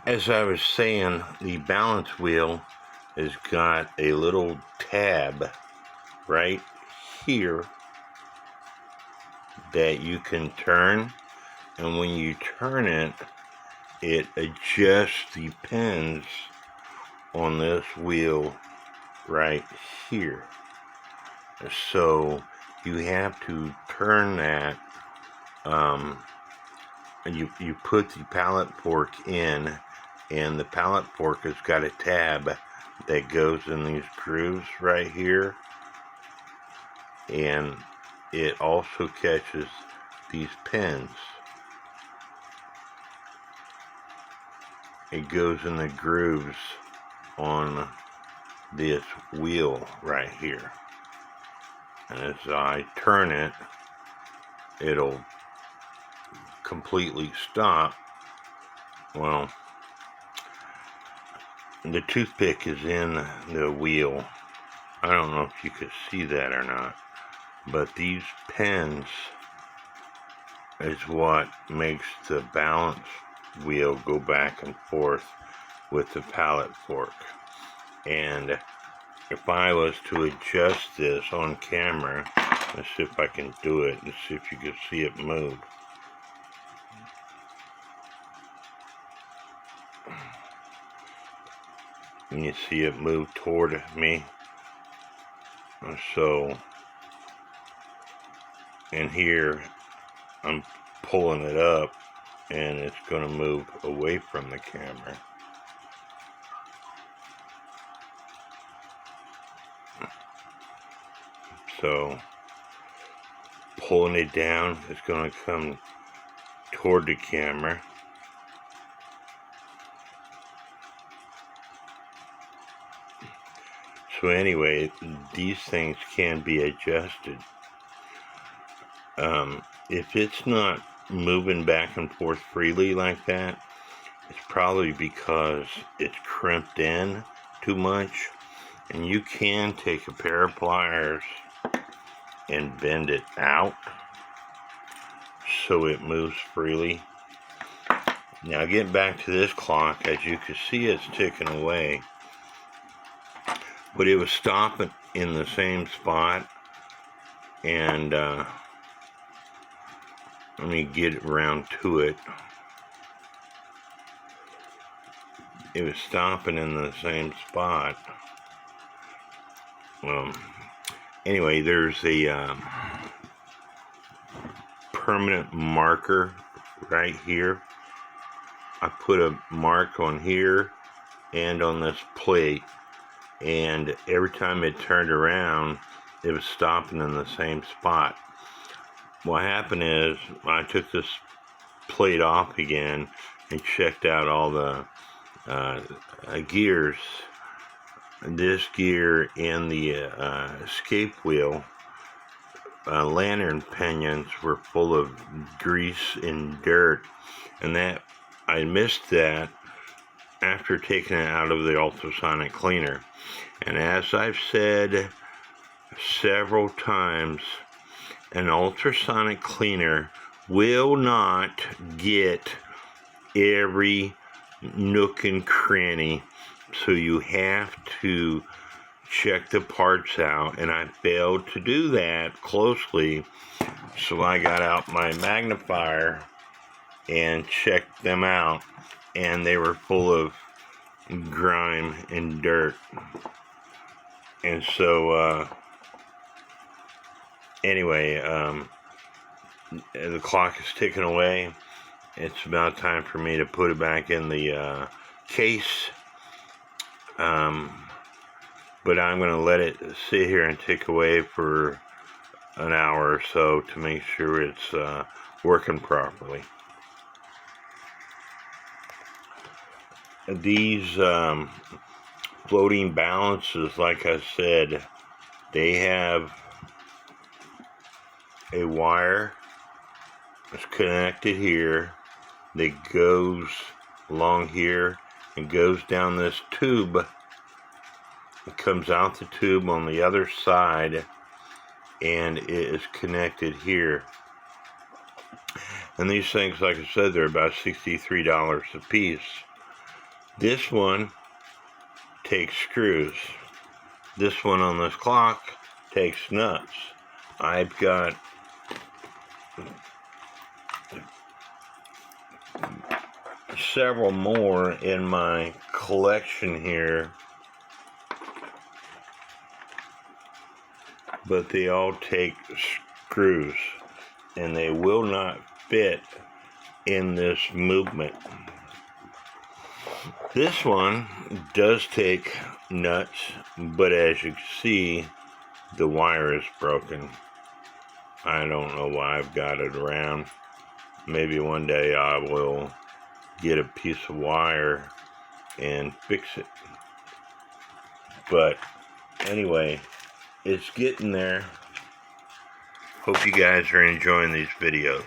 As I was saying, the balance wheel has got a little tab right here that you can turn, and when you turn it, it adjusts the pins on this wheel right here. So you have to turn that, and you put the pallet fork in, and the pallet fork has got a tab that goes in these grooves right here, and it also catches these pins. It goes in the grooves on this wheel right here, and as I turn it, it'll completely stop. Well, the toothpick is in the wheel. I don't know if you could see that or not, but these pins is what makes the balance wheel go back and forth with the pallet fork. And if I was to adjust this on camera, let's see if I can do it and see if you can see it move. And you see it move toward me. So, and here I'm pulling it up, and it's going to move away from the camera. So, pulling it down, it's going to come toward the camera. So anyway, these things can be adjusted. If it's not moving back and forth freely like that, it's probably because it's crimped in too much. And you can take a pair of pliers and bend it out so it moves freely. Now getting back to this clock, as you can see, it's ticking away. But it was stopping in the same spot, and let me get around to it. It was stopping in the same spot. Anyway, there's a permanent marker right here. I put a mark on here and on this plate, and every time it turned around, it was stopping in the same spot. What happened is I took this plate off again and checked out all the gears. This gear and the escape wheel lantern pinions were full of grease and dirt, and that I missed that after taking it out of the ultrasonic cleaner. And as I've said several times, an ultrasonic cleaner will not get every nook and cranny, so you have to check the parts out, and I failed to do that closely, so I got out my magnifier and checked them out, and they were full of grime and dirt. And so anyway, the clock is ticking away. It's about time for me to put it back in the case, but I'm going to let it sit here and tick away for an hour or so to make sure it's working properly. These floating balances, like I said, they have a wire that's connected here that goes along here and goes down this tube. It comes out the tube on the other side, and it is connected here. And these things, like I said, they're about $63 a piece. This one takes screws. This one on this clock takes nuts. I've got several more in my collection here, but they all take screws and they will not fit in this movement. This one does take nuts, but as you can see, the wire is broken. I don't know why I've got it around. Maybe one day I will get a piece of wire and fix it. But anyway, it's getting there. Hope you guys are enjoying these videos.